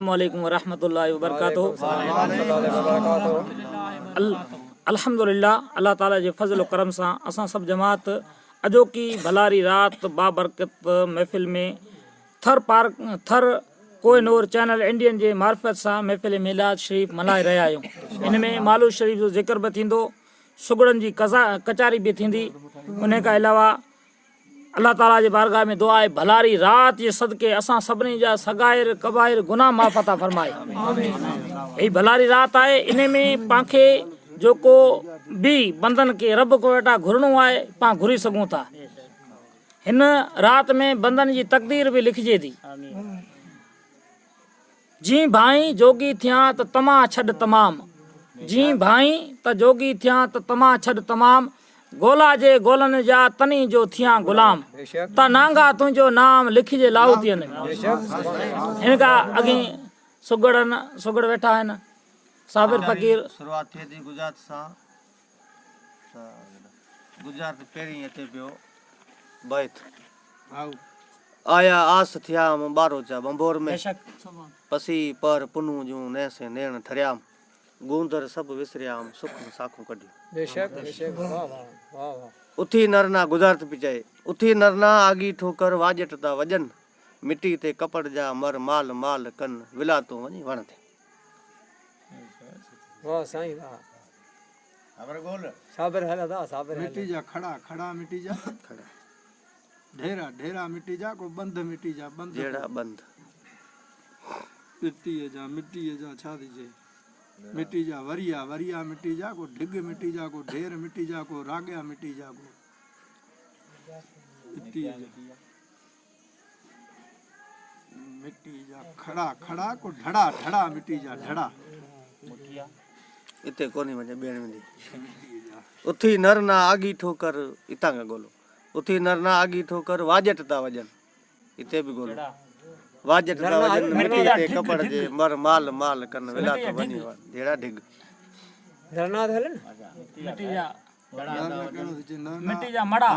अस्सलामुअलैकुम वरहमतुल्लाहि वबरकातुहू। अल्हम्दुलिल्लाह, अल्लाह ताला जे फज़ल व करम सां असां सभु जमात अॼोकी भलारी रात बाबरकत महफ़िल में थर कोहिनूर चैनल इंडियन जे मार्फत सां महफ़िल मिलाद शरीफ़ मल्हाए रहिया आहियूं। इन में मालूद शरीफ़ जो ज़िक्र बि थींदो, सुगड़नि जी कचारी बि थींदी। उन खां अलावा अल्लाह ताला जे बारगाह में दुआ आहे भलारी रात जे सदके असां सभिनी जा सगाइर कबाइर गुनाह माफ़ अता फरमाए। ही भलारी रात आहे, इन में पांखे जेको बि बंदन के रब को वेटा घुरणो आहे पां घुरी सघूं था। हिन रात में बंदन जी तकदीर भी लिखिजे थी। जी भाई जोगी थिया त तमा छॾ तमाम, जी भाई त जोगी थिया त तमा छॾ तमाम, गोला जे गोलन जा तनी जो थिया गुलाम, त नांगा तुंहिंजो नाम लिखिजे लाहौतियन। इनका अॻे सुगड़ वेठा आहिनि साबिर फ़कीर। शुरुआत थिए थी गुजरात सां। गुजरात पहिरीं अचे पियो बैत आया आस थिया बारो चा बंबोर में, पसी पर पुनू जूं नैसे नेण थरियाम, गूंदर सभु विसरियाम सुख साखू कढियो। उथी नरना गुजरात पिचाए, उथी नरना आगी ठोकर वाजट ता वजन, मिट्टी ते कपड़ जा मर माल माल कन, विला तो वञी वण थे। वाह साईं वाह। खबर गोल साबर हला दा साबर मिट्टी जा खड़ा खड़ा मिट्टी जा खड़ा, ढेरा ढेरा मिट्टी जा को बंद मिट्टी जा बंद जेड़ा बंद मिट्टी जा छा दीजे मिट्टी जा वरिया वरिया मिट्टी जा को ढिग मिट्टी जा को ढेर मिट्टी जा को रागया मिट्टी जा को मिट्टी जा खड़ा खड़ा को ढड़ा ढड़ा मिट्टी जा ढड़ा इते कोनी वञे बेण में। उथी नरना आगी ठोकर इतां का गोलो, उथी नरना आगी ठोकर वाजट ता वजन, इते भी गोलो वाजट ता वजन, मिट्टी ते कपड़ जे मर माल माल कन, विला तो वञी वण जेड़ा ढिग नरना हले मिट्टी जा मड़ा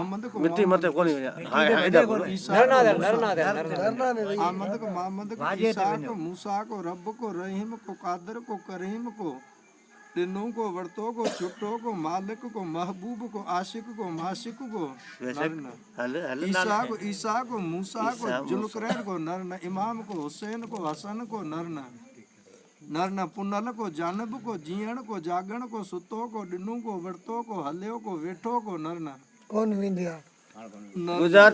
मिट्टी मते कोनी वञे। हां एडा गोलो नरना ने आमद को मोहम्मद को ईसा को मूसा को रब को रहीम को कादर को करीम को, दिनों को वर्तों को छुट्टों को मालिक को महबूब को आशिक को माशिक को ईसा को मूसा को जुल्करैन को नरना, इमाम को हुसैन को हसन को नरना, नरना पुनल को जानब को जीअण को जागण को सुतो को दिनों को वर्तों को हलियो को वेठो को नरना। कौन विंदिया गुजरात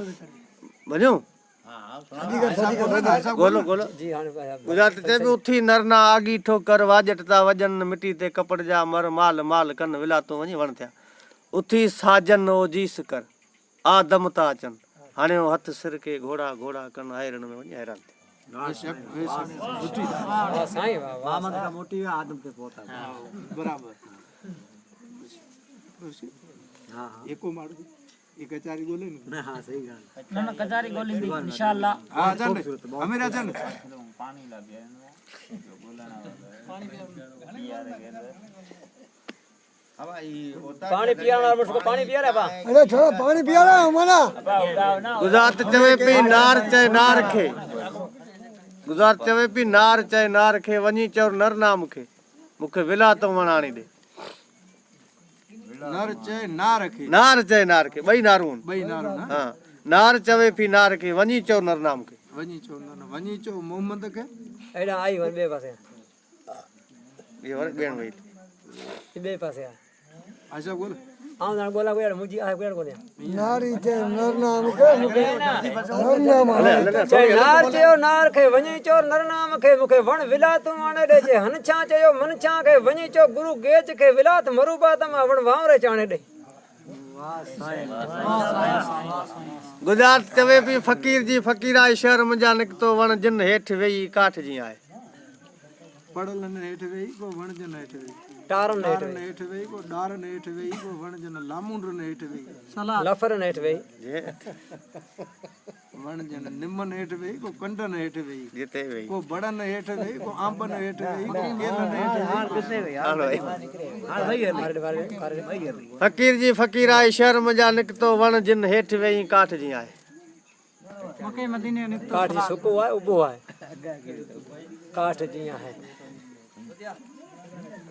बन्यो गोलो गोलो जी हां गुजरात ते भी उथी नरना आगी ठोकर वाजट ता वजन, मिट्टी ते कपड़ जा मर माल माल कन, विला तो वञी वण थिया। उथी साजन ओ जीस कर आदम ता अचन, हाणे हथ सिर के घोड़ा घोड़ा कन, हैरण में वञी हैरान थे। वाह साईं वाह मोहम्मद का मोटी आदम पे पहुंचा बराबर। हां एको मारू ये कचारी बोले ना। हां सही गाल ना कचारी गोली दी इंशाअल्लाह। हां जान हमेरा जान पानी ला दिया जो बोलना पानी पियाना मुझको पानी पिया रे बा। अरे थोड़ा पानी पिया रहा हमारा। गुजरात चवे पी नार चाहे नार खे, गुजरात चवे पी नार चाहे नार खे, वञी चोर नर ना मुखे, मुखे विला तो वणाणी दे। नर चाहे ना रखे, नार चाहे नार खे, बई नारून बई नारो ना। हां नार चवे पी नार खे, वञी चो नर नाम खे, वनी चो ना वनी चो मोहम्मद के एडा आई वन बे पासे ये वर बेण वई बे पासे अच्छा बोल हां ना बोला कोई मुजी आ कोई कोने नारी ते नर नाम के नर नाम चाहे नार चयो नार खे वञी चो नर नाम खे, मुखे वण विला तू आणे दे, जे हन छा चयो मन छा खे, वञी चो गुरु गेच खे विलात मरूबा तमा वण वावरे चाणे दे। गुजरात चवे पी फकीर जी फकीरा शहर मुंजा निकतो वण जिन हेठ वेई काठ जी आए, पड़ल ने हेठ वेई को वण जन हेठ वेई, टारन डार ने हेठ वेई को डार ने हेठ वेई को वण जन लामुंड ने हेठ वेई, लफर नेठ वेई वण जन निमन हेठ वेई को कंडन हेठ वेई, जेते वेई को बड़न हेठ वेई को आंबन हेठ वेई को केलन हेठ वेई। फकीर जी फकीरा शहर मुंजा निकतो वण जिन हेठ वेई काठ जी आए। मके मदीने निकतो काठ जी सुको है उबो है काठ जिया है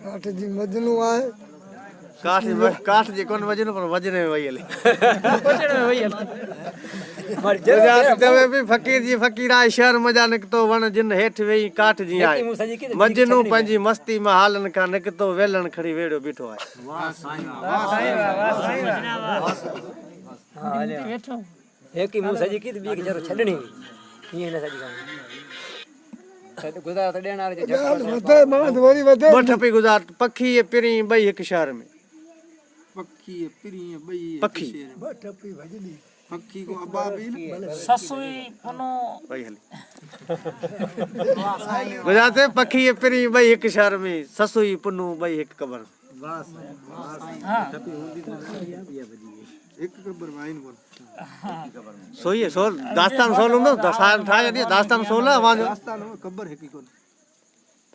काठ जी मजनू आहे काठ जे कोन वजन पर वजन में वही हले मर गुजरात तवे भी फकीर जी फकीरा शहर मजा निकतो वण जिन हेठ वेई काठ जी आए मजनू पंजी मस्ती में हालन का निकतो वेलन खड़ी वेड़ो बीठो आहे एक ही मुंह सजी की तो बी जरो छडणी ये न सजी गाने गुजरात देनार जे वधे मां वरी वधे बठ पे गुजरात पखी ये पिरी बई एक शहर में पक्की पिरी बई पखी पक्की को अबाबील ससुई पुनो वही हले गुजरात में पखी ये पिरी बई एक शहर में ससुई पुनु बई एक कबर एक कबर वाइन बोल सोई सोल दास्तान सोल हूंदो दास्तान ठाहे दी दास्तान सोल आवाज रास्ता नो खबर है की कोन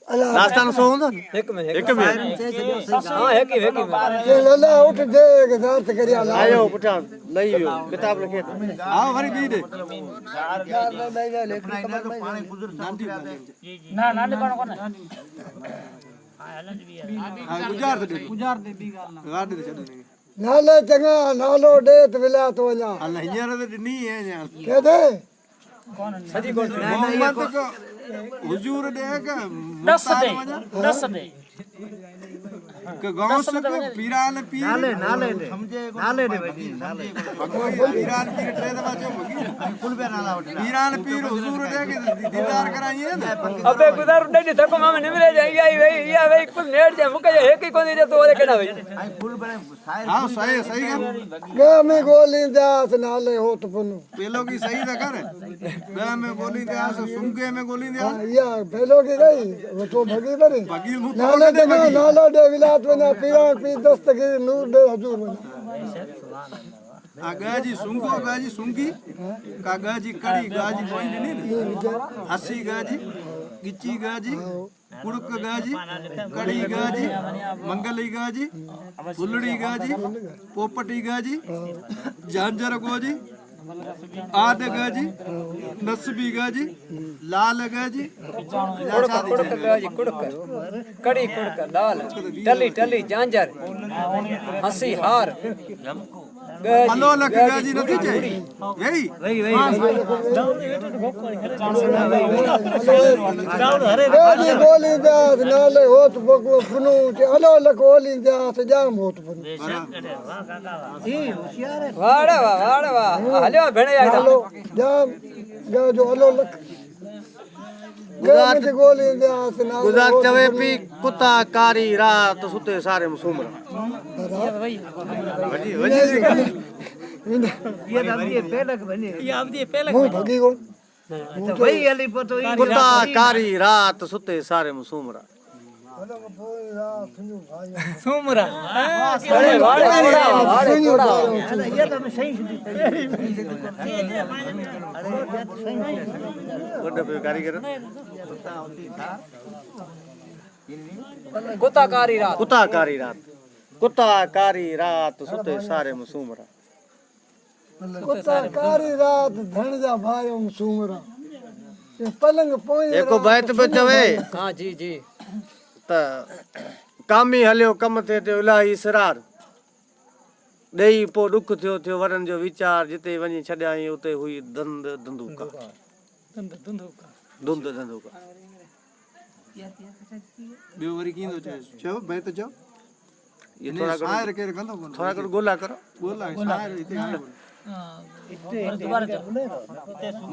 दास्तान सो हूंदो एक में एक में हां एक ही के लला उठ दे गदार्थ करिया ला आयो पुठा लई वियो किताब लिखे आओ वरी बी दे ना नाले कोन कोन गुजार दे बी गाल दे छडने नाले चंगा नालो दे त विला तो वञा अल्लाह हींअर त ॾिनी है ॼाण के दे सजी कोन मोहम्मद को हुजूर दे का दस दे के गांव से के पीरान पीर नाले दे भाई नाले पीरान पीर ट्रे दबा जो भगी कुल बे नाला उठ पीरान पीर हुजूर दे के दीदार कराइए ना अबे गुजार दे धक्को मां निमरे जाई आई वे या वे कुल नेट जे मुके एक ही कोनी दे तो ओरे केना वे हां सही सही कर गे में गोली दास नाले होत पुनु पेलो की सही ना कर बे में गोली दे आस सुंगे में गोली दे या पहलो की गई वो तो भगी बरी भगी मुंह नाले चंगा नालो दे विला तो वञा पीरा पी दस्तगीर नूर दे हजूर वञा गाजी सुंगो गाजी सुंगी का गाजी कड़ी गाजी कोई नहीं हसी गाजी गिची गाजी कुड़क गाजी कड़ी गाजी मंगली गाजी फुलड़ी गाजी पोपटी गाजी झांझर गाजी आद गाजी नसबी गाजी लाल गाजी कुड़क गाजी कुड़क कड़ी कुड़क लाल टली टली झांझर हंसी हार अलो लख गाजी नथी चई यही गोली गोली दास नाले होत बको पुनु ते अलो लकोली दास जाम होत पुनु वाड़ा वाह हलियो भेणे आया अलो जाम गा जो अलो लक गुजरात गोली दास नाले गुजरात चवे पी कुत्ता कारी रात सुते सारे मुसुमरा वजी वजी मुंह भगी कोन कुत्ता कारी रात सुते सारे मुसुमरा सुमरा कारीगर कुत्ता कारी रात कुत्ता कारी रात कुत्ता कारी रात सुते सारे मुसुमरा कुत्ता कारी रात धन जा भाई सुमरा ये पलंग पोई एको बैत पे चवे हां जी जी त कामी हलियो कम थे ते इलाही इसरार ॾेई पो दुख थियो थियो वरन जो वीचार जिते वञी छॾियाई उते हुई धंध धंधूका धुंध धंधूका बियो वरी कींदो चयो भाई तो चयो ये थोड़ा शायर के कंदो कोन थोड़ा कर गोला करो बोला शायर इते आयो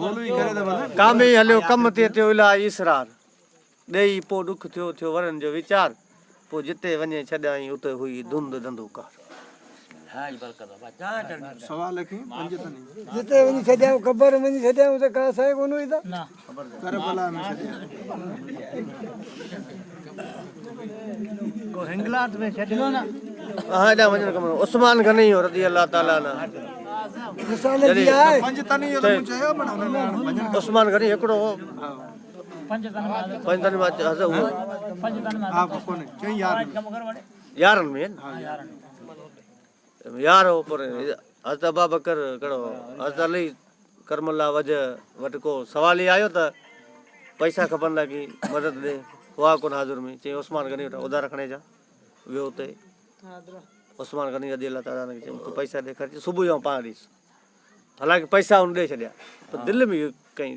मौलवी करे त भला कामी हलियो कम थे थियो इलाही इसरार ॾेई पो दुख थियो थियो वरन जो वीचार पो जिते वञे छॾियाई उते हुई धुंध धंधूका सवाल की पंज तनी जिते वञी छॾियाऊं ख़बर वञी छॾियाऊं त का साईं कोन हुई त करबला में छॾिया को हिंगलात में छॾियो न हां ॾा वञण कम उस्मान गनी रज़ी अल्लाह ताला ना मिसाल जी आहे पंज तनी यो तो चयो पण उन्हनि उस्मान गनी हिकिड़ो पंज पंज तन में हज़ हुओ हा कोने चई यार यारन में यार हो पर हज़रत अबू बकर कड़ो हज़रत अली करमल्ला वज वट को सवाल ही आयो त पैसा खपनि लाइ की मदद ॾे हुआ कोन हाज़ुर में चई उस्मान गनी वटि उधार खणे जा वियो हुते उस्मान गनी रज़ी अल्लाह ताला खे चई तूं पैसा ॾे ख़र्च सुबुह जो पाण ॾीस हालांकि पैसा हुन ॾेई छॾिया पर दिलि में कई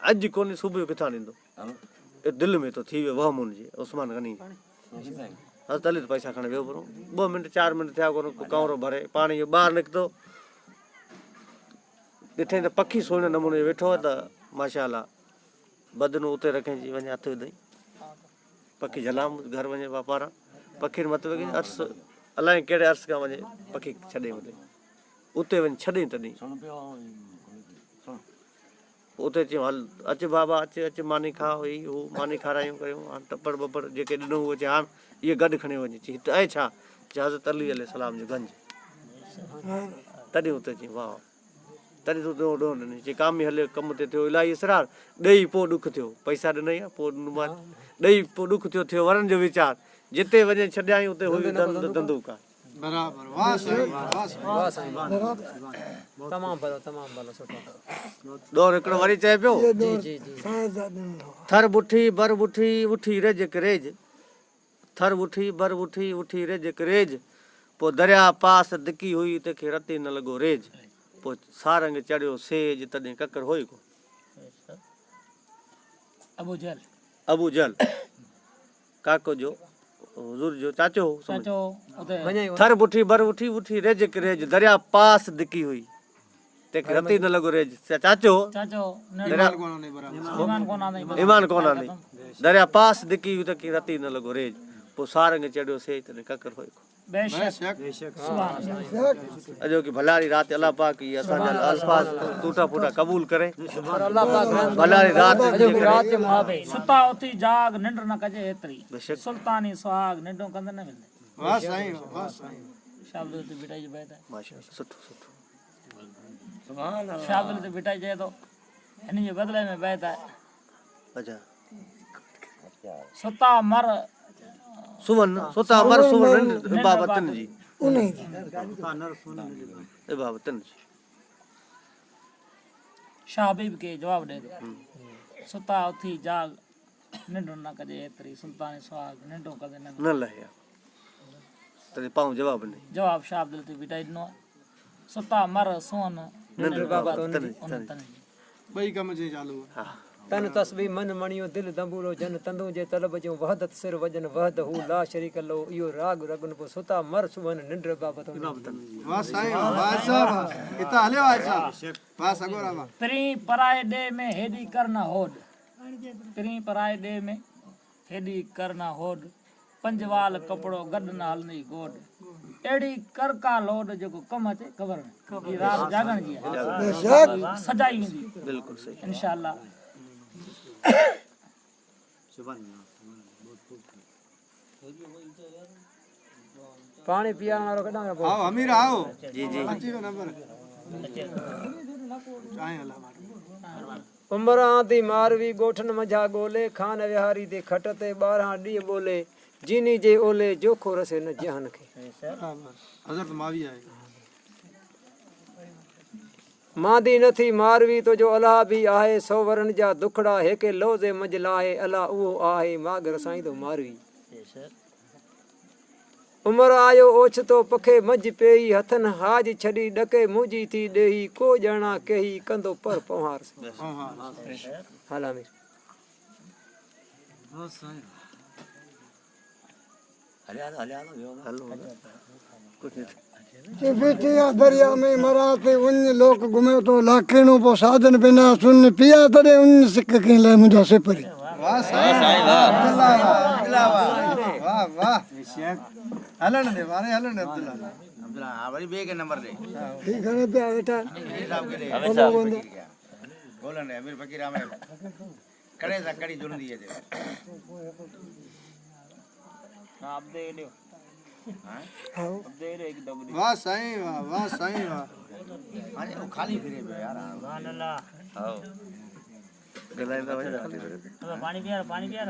अॼु कोन्हे सुबुह जो किथां ॾींदो दिलि में तो थी वियो वहम हुनजे उस्मान गनी हज़रत अली पैसा खणे वियो पियो 2 मिंट 4 मिंट थिया कोन कमरो भरे पाणी जो ॿाहिरि निकितो ॾिठईं त पखी सुहिणे नमूने वेठो आहे त माशाअल्लाह बदनू उते रखे जी वञे हथ विधई पखी झलाम घर वञे वापारा पखी मत वञे अर्स अलाए कहिड़े अर्स खां वञे पखी छॾे वञे उते वञी छॾई तॾहिं उते चयूं हल अच बाबा अच मानी खा हुई हू मानी खारायूं कयूं हाणे टपड़ बपड़ जेके ॾिनो उहो चई हाणे इहे गॾु खणी वञे चई हिते आहे छा चई हज़रत अली अलैहिस्सलाम जो गंज तॾहिं उते चई वाह तॾहिं तूं ॾोह ॾिनी चई कामी हले कम ते थियो इलाही इसरार ॾेई पोइ ॾुख थियो पैसा ॾिनई आहे पोइ ॾेई पोइ ॾुख थियो वरनि जो वीचार जिते वञे छॾियाई उते हुई धंधूक आहे बराबर वाह साईं वाह साईं वाह साईं तमामु भलो सुठो ॾोर हिकिड़ो वरी चए पियो जी जी जी थर बुठी बर बुठी उठी रेज करेज थर बुठी बर बुठी उठी रेज करेज पोइ दरिया पास धिकी हुई तंहिंखे रती न लॻो रेज पोइ सारंग चढ़ियो सेज तॾहिं ककर होई को अबू जल काको जो हुजूर जो चाचो थर बुठी बर बुठी उठी रेज करेज दरिया पास धिकी हुई तंहिंखे रती न लॻो रेज चाचो ईमान कोन नहीं दरिया पास धिकी हुई तंहिंखे रती न लॻो रेज पोइ सारंग चढ़ियो सेज तॾहिं ककर होई को अजो की भलारी रात अल्लाह पाक की असांजा अल्फाज टूटा फूटा कबूल करे भलारी रात सुता उथी जाग निंड न कजे एतरी सुल्तानी सुहाग निंडो कंद न मिलंदे वाह साईं शाबल ते बिटाई बैठा माशाअल्लाह सुठो सुठो सुभान अल्लाह शाबल ते बिटाई जे तो इन जे बदले में बैठा अच्छा सुता मर सुवन सुता मर सुवन बाबतन जी उन्हीं बाबतन जी शाहबीब के जवाब दे दो सुता उथी जाग निंडो न कजे एतरी सुल्तानी सुहाग निंडो कदे न लहे तॾहिं पाऊं जवाब नहीं जवाब शाबल ते बिटाई नो सुता मर सोन निंड बाबा तन ॿई कम जे चालू हा तन तस्बी मन मणियो दिल दंबूरो जन तंदू जे तलब जो वहदत सिर वजन वहद हु ला शरीक लो इयो राग रगन पो सुता मर सुवन निंद्र बाबत वाह साईं वाह साहब किता हलियो आहे साहब वाह सगोरा वाह प्री पराए डे में हेडी करना होड प्री पराए डे में हेडी करना होड पंजवाल कपड़ो गड न हलनी गोड एड़ी कर का लोड जो कम अचे खबर ये रात जागण जी है सजाई वेंदी बिल्कुल सही इंशाअल्लाह पानी पियाण वालो कॾा आओ अमीर आओ जी जी अची वियो नंबर चाहे अल्लाह उमरा दी मारवी गोठन मझा गोले खान विहारी दे खट ते 12 डी बोले जीनी जे ओले जोखो रसे न जहान के हजरत मावी आए मादी नथी मारवी तो जो अल्लाह भी आहे सौ वरन जा दुखड़ा हेके लोजे मजलाए अल्लाह उहो आहे मागर साईं तो मारवी उमर आयो ओछतो पखे मज पेई हथन हाज छड़ी डके मुजी थी देही को जना कही कंदो पर पहार से हाला में बेटिया दरिया में मराते उन लोग घुमे तो लाखेणो पो साधन बिना सुन पिया तड़े उन सिक के ले मुझा से परी वाह साईं वाह वाह हलन दे मारे हलन दे अब्दुल्ला हां भाई बे के नंबर दे ठीक है पे बेटा बोलन है अमीर फकीर में कड़े सा कड़ी जुड़ दी है आप दे लियो हां अब दे रे एक दम वाह साईं वाह अरे वो खाली फिरे पे यार सुभान अल्लाह हां गलाइंदा वञे पानी पिया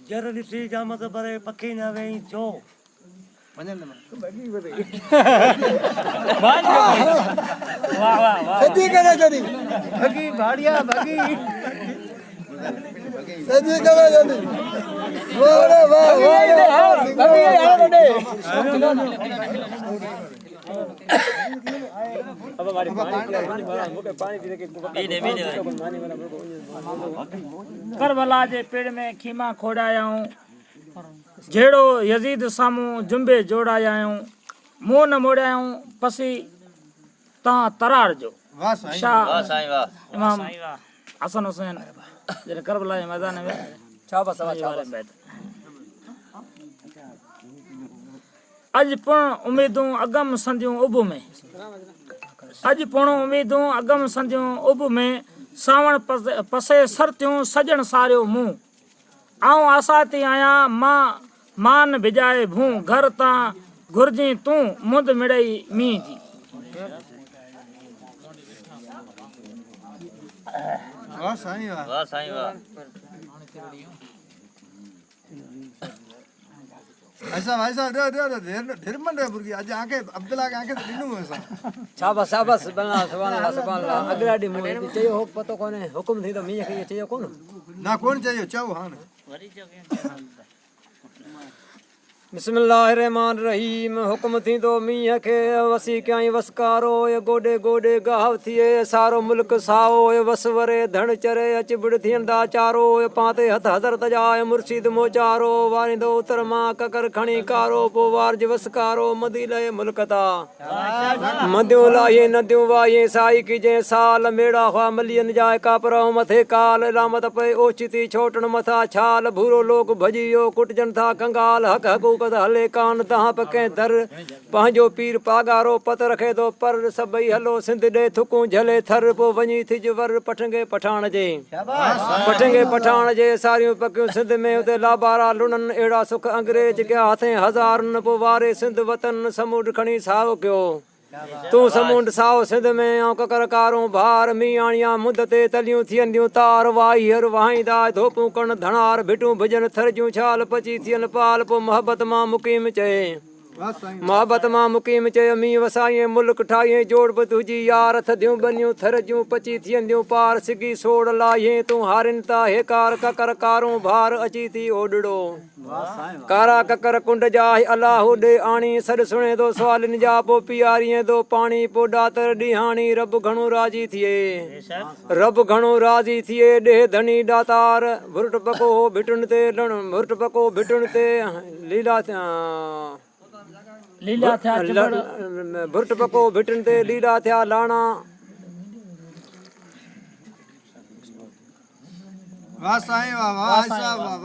जर ॾिसी जामत भरे पखी न वेई चो वाह वाह वाह सदी करे जदी भगी भाड़िया भगी सदी करे जदी वाह रे वाह करबला जे पेड़ में खीमा खोड़ायाऊं जेड़ो यजीद सामूं जुंबे जोड़ायाऊं मुंह न मोड़ायाऊं पसी ता तरार जो वाह साईं शाह साईं वाह इमाम हसन हुसैन जॾहिं करबला जे मैदान में अॼु पिण उमेदूं अगम संदियूं उब में अॼु पिण उमेदूं अगम संदियूं उब में सावण पसे सरतियूं सजण सारियो मुंहुं आऊं आसाती आहियां मां मान भिजाए भूं घर तां घुर्जी तूं मुंद मिड़ई मींह जी वाह साईं वाह वाह साईं वाह ऐसा भाई साहब ढेर मन रे बुर्गी आज आके अब्दुल्ला के आके दिनु ऐसा शाबाश शाबाश सुभान अल्लाह अगला डी मुंह चयो हो पतो कोने हुकुम थी तो मींह खे चयो कोन ना कौन चाहिए चाहो हां बिस्मिल्लाहिर्रहमानिर्रहीम हुक्म थींदो मींहं खे वसी कयईं वसकारो गोॾे गोॾे गाहु थिए सारो मुल्क साओ वसवरे धण चरे अचबिड़ थियंदा चारो पाते हथ हज़रत जा मुर्शिद मोचारो वारींदो उतर मां ककर खणी कारो पोइ वारज वसकारो मदी लहे मुल्क ता मदियूं लाहे नदियूं वाहे साई कीजे साल मेड़ा हुआ मलियन जाए कापरो मथे काल लामत पे ओचिती छोटण मथा छाल भूरो लोग भजियो कुटजन था कंगाल हक हकूक हले कान तहां पके दर पंहिंजो पीर पागारो पत रखे थो पर सभई हलो सिंध ॾे थुकूं झले थर पोइ वञी थिज वर पठंगे पठाण जे सारियूं पकियूं सिंध में उते लाबारा लुणनि अहिड़ा सुख अंग्रेज कया हथे हज़ारनि पोइ वारे सिंध वतन समुंड खणी साओ कयो तूं समुंड साओ सिंध में ऐं ककर कारूं भार मीआणिया मुंद ते तलियूं थियंदियूं तार वाही हर वाहींदा धोपूं कण धणार भिटूं भजन थरजियूं छाल पची थियनि पाल पोइ मोहबत मां मुक़ीम चए मोहबत मां मुक़ीम चयो मींहुं वसाईं मुल्क ठाहियईं जोड़ बि तुंहिंजी यार थदियूं बनियूं थरजियूं पची थियंदियूं पार सिगी सोड़ लाहियईं तूं हारिन ता हेकार ककर कारूं भार अची थी ओडड़ो कारा ककर कुंड जा अलाह ॾे आणी सॾ सुणे थो सवालनि जा पोइ पीआरीअ थो पाणी पोइ ॾातर ॾीहाणी रब घणो राज़ी थिए ॾे धनी ॾातार भुरट पको भिटुनि ते लीला थिया भुरट पको भिटुनि ते लीला थिया लाणा वाह साईं वाह वाह साहब वाह